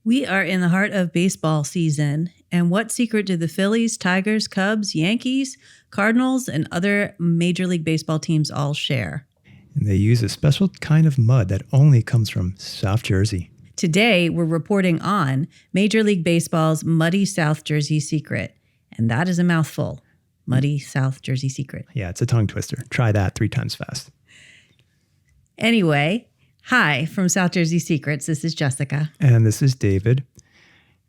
We are in the heart of baseball season, and what secret do the Phillies, Tigers, Cubs, Yankees, Cardinals, and other Major League Baseball teams all share? And they use a special kind of mud that only comes from South Jersey. Today, we're reporting on Major League Baseball's Muddy South Jersey secret, and that is a mouthful. Muddy South Jersey secret. Yeah, it's a tongue twister. Try that 3 times fast. Anyway, hi from South Jersey Secrets. This is Jessica. And this is David.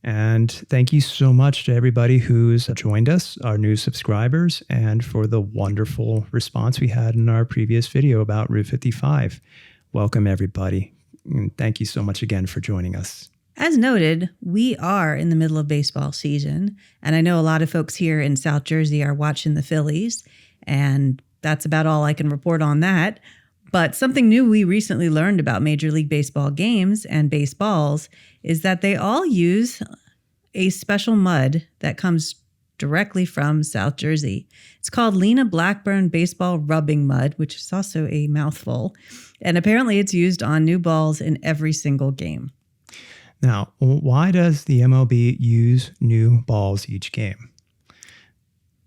And thank you so much to everybody who's joined us, our new subscribers, and for the wonderful response we had in our previous video about Route 55. Welcome, everybody. And thank you so much again for joining us. As noted, we are in the middle of baseball season, and I know a lot of folks here in South Jersey are watching the Phillies, and that's about all I can report on that. But something new we recently learned about Major League Baseball games and baseballs is that they all use a special mud that comes directly from South Jersey. It's called Lena Blackburne baseball rubbing mud, which is also a mouthful. And apparently it's used on new balls in every single game. Now, why does the MLB use new balls each game?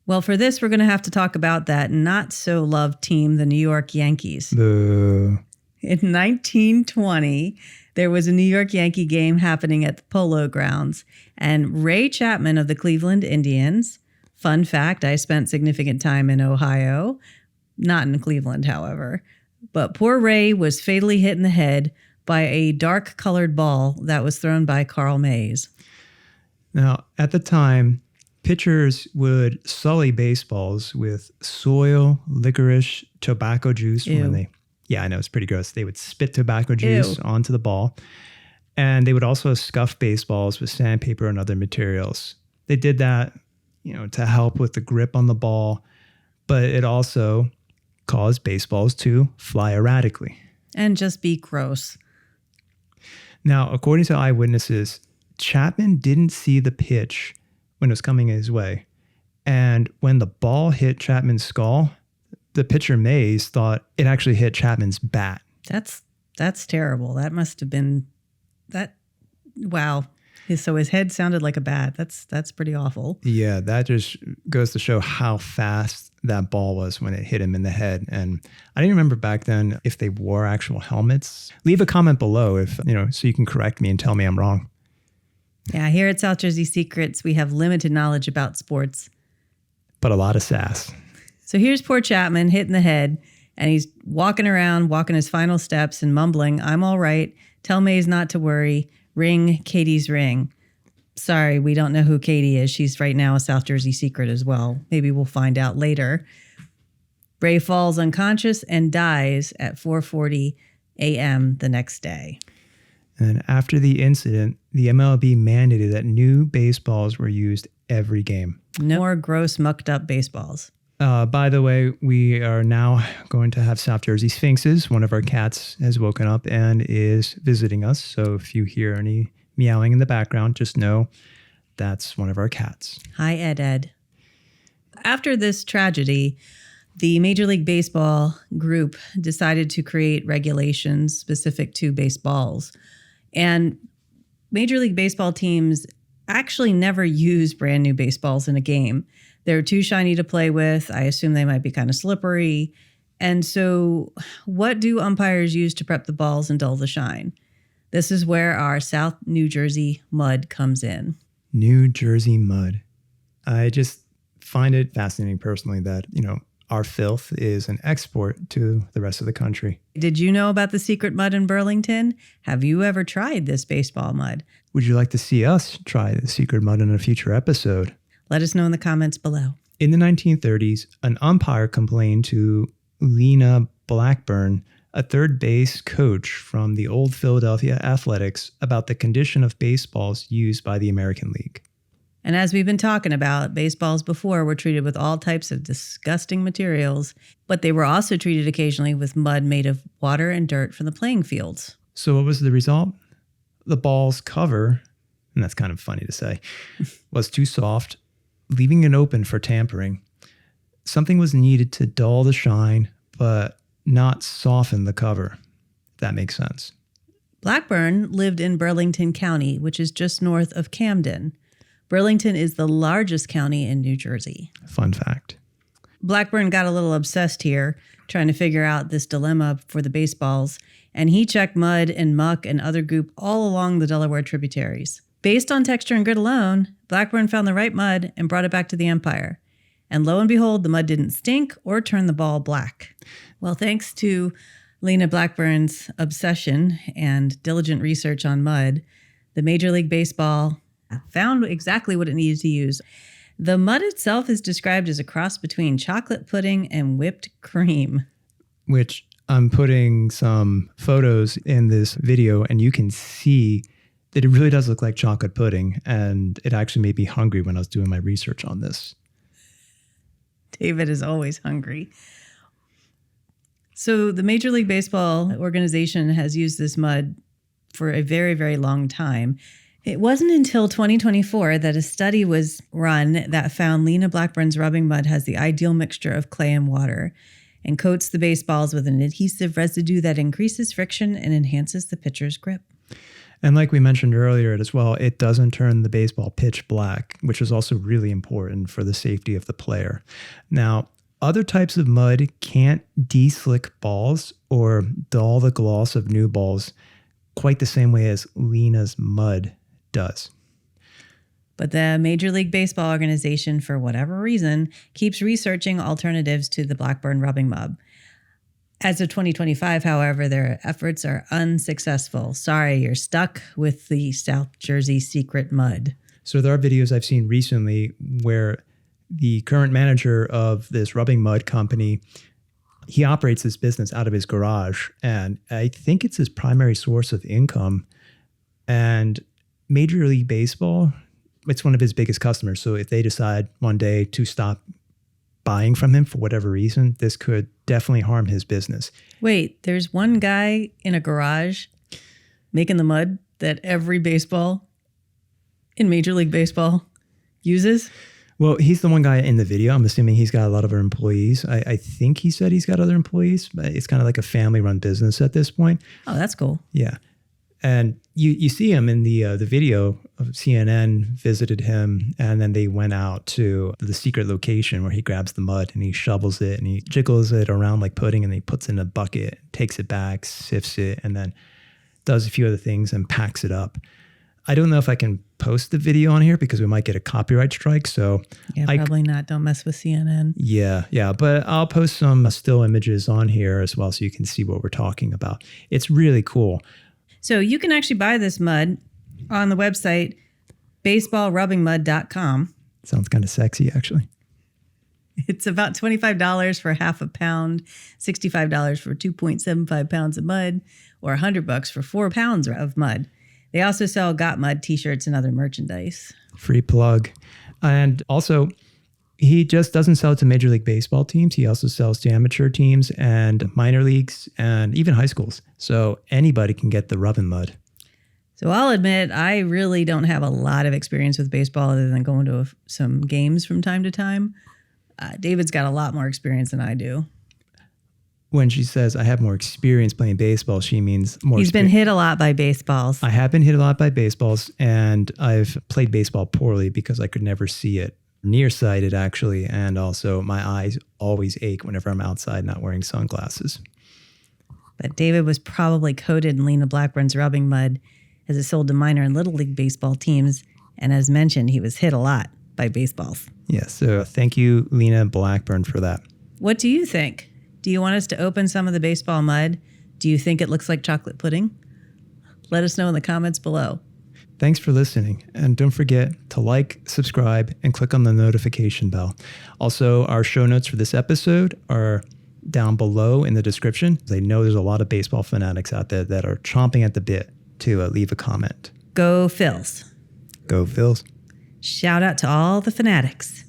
Well, for this, we're going to have to talk about that not-so-loved team, the New York Yankees. Boo. In 1920, there was a New York Yankee game happening at the Polo Grounds, and Ray Chapman of the Cleveland Indians, fun fact, I spent significant time in Ohio, not in Cleveland, however, but poor Ray was fatally hit in the head by a dark-colored ball that was thrown by Carl Mays. Now, at the time, pitchers would sully baseballs with soil, licorice, tobacco juice. Yeah, I know, it's pretty gross. They would spit tobacco juice onto the ball. And they would also scuff baseballs with sandpaper and other materials. They did that, to help with the grip on the ball, but it also caused baseballs to fly erratically. And just be gross. Now, according to eyewitnesses, Chapman didn't see the pitch when it was coming his way. And when the ball hit Chapman's skull, the pitcher Mays thought it actually hit Chapman's bat. That's terrible. That must have been that. Wow. So his head sounded like a bat. That's pretty awful. Yeah, that just goes to show how fast that ball was when it hit him in the head. And I didn't remember back then if they wore actual helmets. Leave a comment below if, so you can correct me and tell me I'm wrong. Yeah, here at South Jersey Secrets, we have limited knowledge about sports. But a lot of sass. So here's poor Chapman hit in the head, and he's walking around, walking his final steps and mumbling, "I'm all right. Tell Mays not to worry. Ring Katie's ring." Sorry, we don't know who Katie is. She's right now a South Jersey secret as well. Maybe we'll find out later. Ray falls unconscious and dies at 4:40 a.m. the next day. And after the incident, the MLB mandated that new baseballs were used every game. No more gross, mucked up baseballs. By the way, we are now going to have South Jersey Sphynxes. One of our cats has woken up and is visiting us. So if you hear any meowing in the background, just know that's one of our cats. Hi, Ed. After this tragedy, the Major League Baseball group decided to create regulations specific to baseballs. And Major League Baseball teams actually never use brand new baseballs in a game. They're too shiny to play with. I assume they might be kind of slippery. And so what do umpires use to prep the balls and dull the shine? This is where our South New Jersey mud comes in. New Jersey mud. I just find it fascinating personally that, our filth is an export to the rest of the country. Did you know about the secret mud in Burlington? Have you ever tried this baseball mud? Would you like to see us try the secret mud in a future episode? Let us know in the comments below. In the 1930s, an umpire complained to Lena Blackburne, a third base coach from the old Philadelphia Athletics, about the condition of baseballs used by the American League. And as we've been talking about, baseballs before were treated with all types of disgusting materials, but they were also treated occasionally with mud made of water and dirt from the playing fields. So what was the result? The ball's cover, and that's kind of funny to say, was too soft, leaving it open for tampering. Something was needed to dull the shine, but not soften the cover. If that makes sense. Blackburne lived in Burlington County, which is just north of Camden. Burlington is the largest county in New Jersey. Fun fact. Blackburne got a little obsessed here, trying to figure out this dilemma for the baseballs, and he checked mud and muck and other goop all along the Delaware tributaries. Based on texture and grit alone, Blackburne found the right mud and brought it back to the Empire. And lo and behold, the mud didn't stink or turn the ball black. Well, thanks to Lena Blackburne's obsession and diligent research on mud, the Major League Baseball found exactly what it needed to use. The mud itself is described as a cross between chocolate pudding and whipped cream. Which I'm putting some photos in this video, and you can see that it really does look like chocolate pudding. And it actually made me hungry when I was doing my research on this. David is always hungry. So the Major League Baseball organization has used this mud for a very, very long time. It wasn't until 2024 that a study was run that found Lena Blackburne's rubbing mud has the ideal mixture of clay and water and coats the baseballs with an adhesive residue that increases friction and enhances the pitcher's grip. And like we mentioned earlier as well, it doesn't turn the baseball pitch black, which is also really important for the safety of the player. Now, other types of mud can't de-slick balls or dull the gloss of new balls quite the same way as Lena's mud does. But the Major League Baseball organization, for whatever reason, keeps researching alternatives to the Blackburne rubbing mud. As of 2025, however, their efforts are unsuccessful. Sorry, you're stuck with the South Jersey secret mud. So there are videos I've seen recently where the current manager of this rubbing mud company, he operates this business out of his garage, and I think it's his primary source of income. And Major League Baseball, it's one of his biggest customers. So if they decide one day to stop buying from him for whatever reason, this could definitely harm his business. Wait, there's one guy in a garage making the mud that every baseball in Major League Baseball uses? Well, he's the one guy in the video. I'm assuming he's got a lot of other employees. I think he said he's got other employees, but it's kind of like a family-run business at this point. Oh, that's cool. Yeah. And you see him in the video of CNN visited him, and then they went out to the secret location where he grabs the mud and he shovels it and he jiggles it around like pudding, and he puts it in a bucket, takes it back, sifts it, and then does a few other things and packs it up. I don't know if I can post the video on here because we might get a copyright strike. So yeah, probably not. Don't mess with CNN. Yeah. But I'll post some still images on here as well so you can see what we're talking about. It's really cool. So you can actually buy this mud on the website, baseballrubbingmud.com. Sounds kind of sexy, actually. It's about $25 for half a pound, $65 for 2.75 pounds of mud, or $100 for 4 pounds of mud. They also sell Got Mud t-shirts and other merchandise. Free plug. And also, he just doesn't sell it to Major League Baseball teams. He also sells to amateur teams and minor leagues and even high schools. So anybody can get the rubbing mud. So I'll admit, I really don't have a lot of experience with baseball other than going to some games from time to time. David's got a lot more experience than I do. When she says I have more experience playing baseball, she means more. He's been hit a lot by baseballs. I have been hit a lot by baseballs, and I've played baseball poorly because I could never see it. Nearsighted, actually, and also my eyes always ache whenever I'm outside not wearing sunglasses. But David was probably coated in Lena Blackburne's rubbing mud as it sold to minor and little league baseball teams. And as mentioned, he was hit a lot by baseballs. Yeah, so thank you, Lena Blackburne, for that. What do you think? Do you want us to open some of the baseball mud? Do you think it looks like chocolate pudding? Let us know in the comments below. Thanks for listening. And don't forget to like, subscribe, and click on the notification bell. Also, our show notes for this episode are down below in the description. I know there's a lot of baseball fanatics out there that are chomping at the bit to leave a comment. Go Phils. Go Phils. Shout out to all the fanatics.